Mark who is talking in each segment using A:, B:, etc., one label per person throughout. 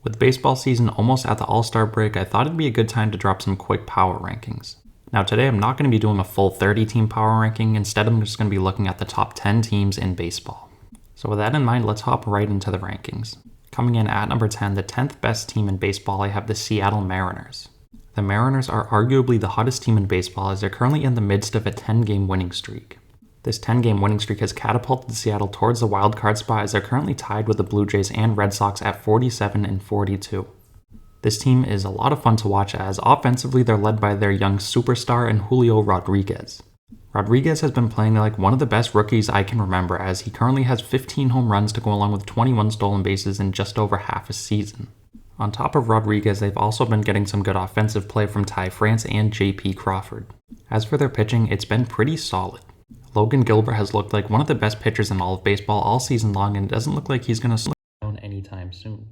A: With baseball season almost at the All-Star break, I thought it'd be a good time to drop some quick power rankings. Now today I'm not going to be doing a full 30-team power ranking, instead I'm just going to be looking at the top 10 teams in baseball. So with that in mind, let's hop right into the rankings. Coming in at number 10, the 10th best team in baseball, I have the Seattle Mariners. The Mariners are arguably the hottest team in baseball as they're currently in the midst of a 10-game winning streak. This 10-game winning streak has catapulted Seattle towards the wild card spot as they're currently tied with the Blue Jays and Red Sox at 47 and 42. This team is a lot of fun to watch as offensively they're led by their young superstar and Julio Rodriguez. Rodriguez has been playing like one of the best rookies I can remember as he currently has 15 home runs to go along with 21 stolen bases in just over half a season. On top of Rodriguez, they've also been getting some good offensive play from Ty France and JP Crawford. As for their pitching, it's been pretty solid. Logan Gilbert has looked like one of the best pitchers in all of baseball all season long and it doesn't look like he's going to slow down anytime soon.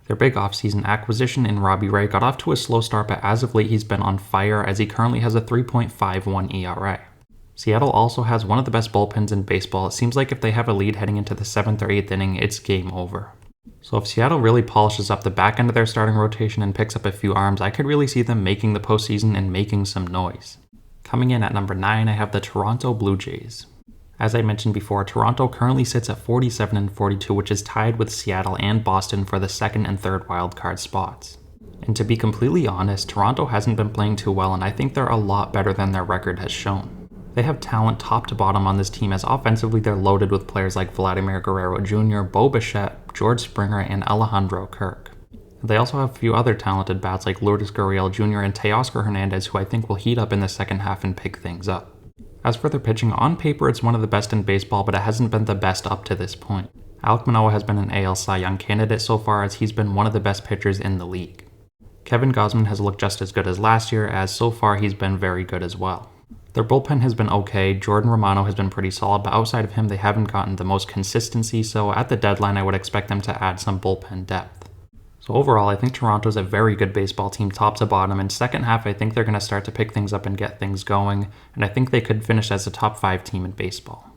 A: Their big offseason acquisition in Robbie Ray got off to a slow start, but as of late he's been on fire as he currently has a 3.51 ERA. Seattle also has one of the best bullpens in baseball. It seems like if they have a lead heading into the 7th or 8th inning, it's game over. So if Seattle really polishes up the back end of their starting rotation and picks up a few arms, I could really see them making the postseason and making some noise. Coming in at number 9, I have the Toronto Blue Jays. As I mentioned before, Toronto currently sits at 47 and 42, which is tied with Seattle and Boston for the 2nd and 3rd wildcard spots. And to be completely honest, Toronto hasn't been playing too well and I think they're a lot better than their record has shown. They have talent top to bottom on this team as offensively they're loaded with players like Vladimir Guerrero Jr., Bo Bichette, George Springer, and Alejandro Kirk. They also have a few other talented bats like Lourdes Gurriel Jr. and Teoscar Hernandez, who I think will heat up in the second half and pick things up. As for their pitching, on paper it's one of the best in baseball, but it hasn't been the best up to this point. Alek Manoah has been an AL Cy Young candidate so far as he's been one of the best pitchers in the league. Kevin Gausman has looked just as good as last year, as so far he's been very good as well. Their bullpen has been okay, Jordan Romano has been pretty solid, but outside of him they haven't gotten the most consistency, so at the deadline I would expect them to add some bullpen depth. So overall, I think Toronto's a very good baseball team top to bottom, and second half I think they're going to start to pick things up and get things going, and I think they could finish as a top 5 team in baseball.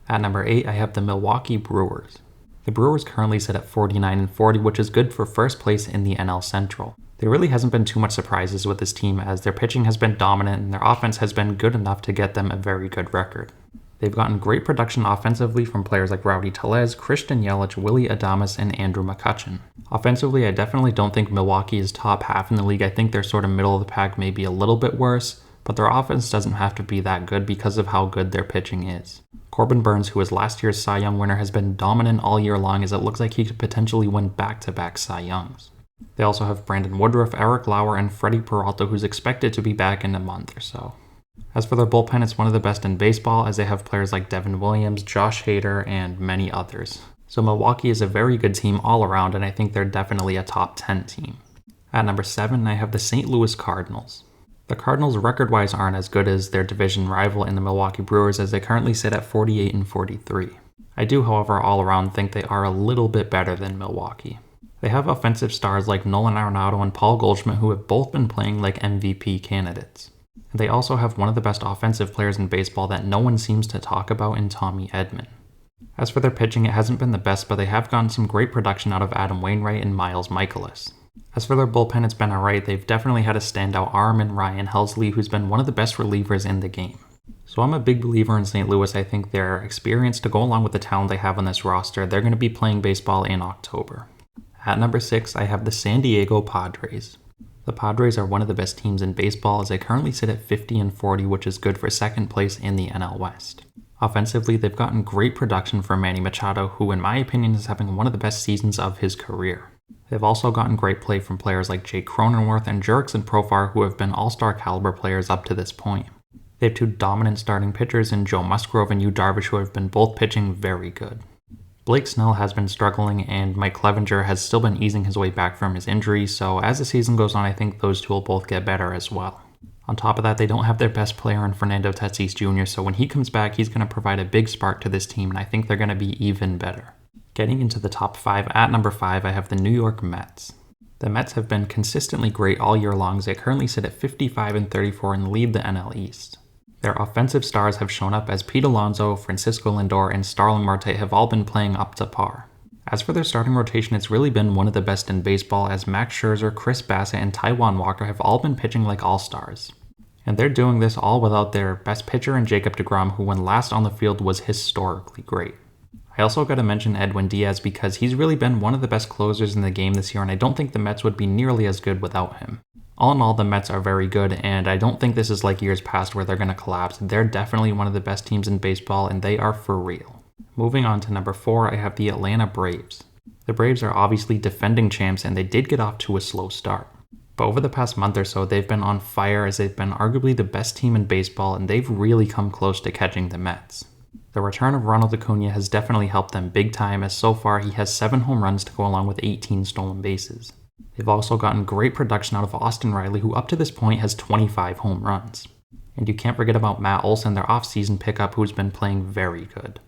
A: At number 8, I have the Milwaukee Brewers. The Brewers currently sit at 49 and 40, which is good for first place in the NL Central. There really hasn't been too much surprises with this team as their pitching has been dominant and their offense has been good enough to get them a very good record. They've gotten great production offensively from players like Rowdy Tellez, Christian Yelich, Willy Adames, and Andrew McCutchen. Offensively, I definitely don't think Milwaukee is top half in the league. I think they're sort of middle of the pack, maybe a little bit worse, but their offense doesn't have to be that good because of how good their pitching is. Corbin Burnes, who was last year's Cy Young winner, has been dominant all year long as it looks like he could potentially win back-to-back Cy Youngs. They also have Brandon Woodruff, Eric Lauer, and Freddie Peralta, who's expected to be back in a month or so. As for their bullpen, it's one of the best in baseball as they have players like Devin Williams, Josh Hader, and many others. So Milwaukee is a very good team all around and I think they're definitely a top 10 team. At number 7, I have the St. Louis Cardinals. The Cardinals record-wise aren't as good as their division rival in the Milwaukee Brewers as they currently sit at 48 and 43. I do, however, all around think they are a little bit better than Milwaukee. They have offensive stars like Nolan Arenado and Paul Goldschmidt who have both been playing like MVP candidates. They also have one of the best offensive players in baseball that no one seems to talk about in Tommy Edman. As for their pitching, it hasn't been the best, but they have gotten some great production out of Adam Wainwright and Miles Michaelis. As for their bullpen, it's been alright. They've definitely had a standout arm in Ryan Helsley, who's been one of the best relievers in the game. So I'm a big believer in St. Louis. I think their experience to go along with the talent they have on this roster, they're going to be playing baseball in October. At number 6, I have the San Diego Padres. The Padres are one of the best teams in baseball as they currently sit at 50 and 40, which is good for second place in the NL West. Offensively, they've gotten great production from Manny Machado, who in my opinion is having one of the best seasons of his career. They've also gotten great play from players like Jake Cronenworth and Jurickson Profar, who have been all-star caliber players up to this point. They have 2 dominant starting pitchers in Joe Musgrove and Yu Darvish, who have been both pitching very good. Blake Snell has been struggling and Mike Clevenger has still been easing his way back from his injury, so as the season goes on I think those 2 will both get better as well. On top of that, they don't have their best player in Fernando Tatis Jr., so when he comes back he's going to provide a big spark to this team and I think they're going to be even better. Getting into the top 5, at number 5 I have the New York Mets. The Mets have been consistently great all year long as they currently sit at 55 and 34 and lead the NL East. Their offensive stars have shown up as Pete Alonso, Francisco Lindor, and Starling Marte have all been playing up to par. As for their starting rotation, it's really been one of the best in baseball, as Max Scherzer, Chris Bassett, and Taijuan Walker have all been pitching like all-stars. And they're doing this all without their best pitcher in Jacob deGrom, who when last on the field was historically great. I also gotta mention Edwin Diaz because he's really been one of the best closers in the game this year, and I don't think the Mets would be nearly as good without him. All in all, the Mets are very good, and I don't think this is like years past where they're gonna collapse. They're definitely one of the best teams in baseball, and they are for real. Moving on to number 4, I have the Atlanta Braves. The Braves are obviously defending champs, and they did get off to a slow start. But over the past month or so, they've been on fire, as they've been arguably the best team in baseball, and they've really come close to catching the Mets. The return of Ronald Acuna has definitely helped them big time, as so far he has 7 home runs to go along with 18 stolen bases. They've also gotten great production out of Austin Riley, who up to this point has 25 home runs. And you can't forget about Matt Olson, their off-season pickup, who's been playing very good.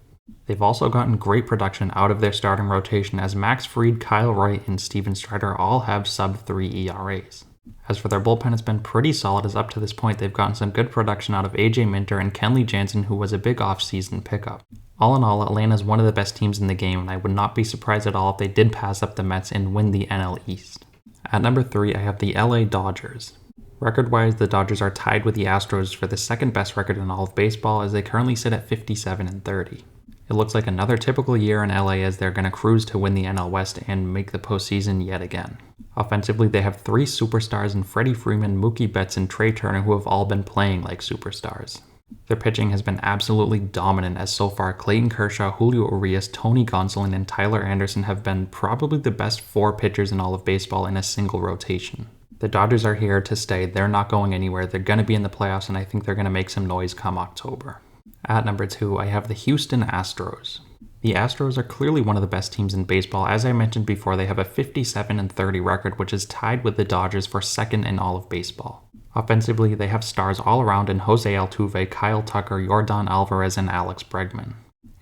A: They've also gotten great production out of their starting rotation, as Max Fried, Kyle Wright, and Steven Strider all have sub-3 ERAs. As for their bullpen, it's been pretty solid, as up to this point they've gotten some good production out of AJ Minter and Kenley Jansen, who was a big off-season pickup. All in all, Atlanta is one of the best teams in the game, and I would not be surprised at all if they did pass up the Mets and win the NL East. At number 3, I have the LA Dodgers. Record-wise, the Dodgers are tied with the Astros for the second best record in all of baseball, as they currently sit at 57-30. It looks like another typical year in LA, as they're going to cruise to win the NL West and make the postseason yet again. Offensively, they have 3 superstars in Freddie Freeman, Mookie Betts, and Trey Turner, who have all been playing like superstars. Their pitching has been absolutely dominant, as so far Clayton Kershaw, Julio Urias, Tony Gonsolin, and Tyler Anderson have been probably the best 4 pitchers in all of baseball in a single rotation. The Dodgers are here to stay. They're not going anywhere. They're going to be in the playoffs, and I think they're going to make some noise come October. At number 2, I have the Houston Astros. The Astros are clearly one of the best teams in baseball. As I mentioned before, they have a 57-30 record, which is tied with the Dodgers for second in all of baseball. Offensively, they have stars all around in Jose Altuve, Kyle Tucker, Yordan Alvarez, and Alex Bregman.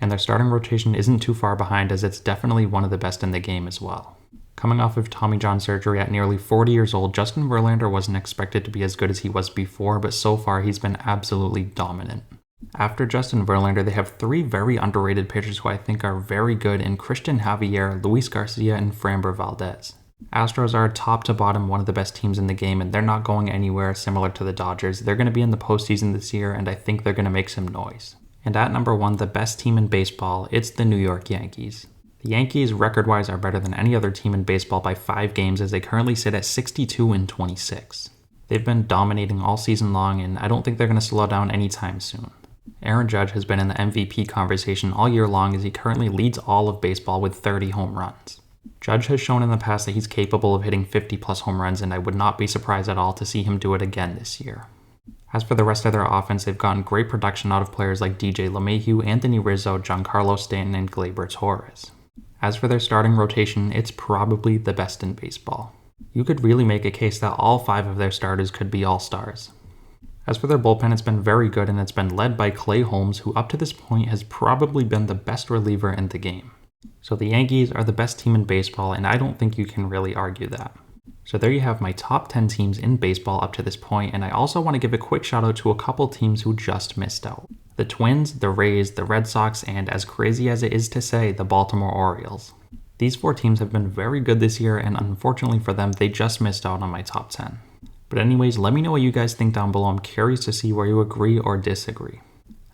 A: And their starting rotation isn't too far behind, as it's definitely one of the best in the game as well. Coming off of Tommy John surgery at nearly 40 years old, Justin Verlander wasn't expected to be as good as he was before, but so far he's been absolutely dominant. After Justin Verlander, they have 3 very underrated pitchers who I think are very good in Christian Javier, Luis Garcia, and Framber Valdez. Astros are top to bottom one of the best teams in the game, and they're not going anywhere similar to the Dodgers. They're going to be in the postseason this year, and I think they're going to make some noise. And at number 1, the best team in baseball, it's the New York Yankees. The Yankees, record-wise, are better than any other team in baseball by 5 games, as they currently sit at 62-26. They've been dominating all season long, and I don't think they're going to slow down anytime soon. Aaron Judge has been in the MVP conversation all year long, as he currently leads all of baseball with 30 home runs. Judge has shown in the past that he's capable of hitting 50-plus home runs, and I would not be surprised at all to see him do it again this year. As for the rest of their offense, they've gotten great production out of players like DJ LeMahieu, Anthony Rizzo, Giancarlo Stanton, and Gleyber Torres. As for their starting rotation, it's probably the best in baseball. You could really make a case that all 5 of their starters could be all-stars. As for their bullpen, it's been very good, and it's been led by Clay Holmes, who up to this point has probably been the best reliever in the game. So the Yankees are the best team in baseball, and I don't think you can really argue that. So there you have my top 10 teams in baseball up to this point, and I also want to give a quick shout out to a couple teams who just missed out. The Twins, the Rays, the Red Sox, and as crazy as it is to say, the Baltimore Orioles. These 4 teams have been very good this year, and unfortunately for them, they just missed out on my top 10. But anyways, let me know what you guys think down below. I'm curious to see where you agree or disagree.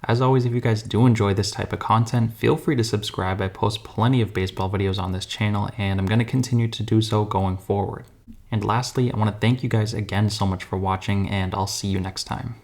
A: As always, if you guys do enjoy this type of content, feel free to subscribe. I post plenty of baseball videos on this channel, and I'm going to continue to do so going forward. And lastly, I want to thank you guys again so much for watching, and I'll see you next time.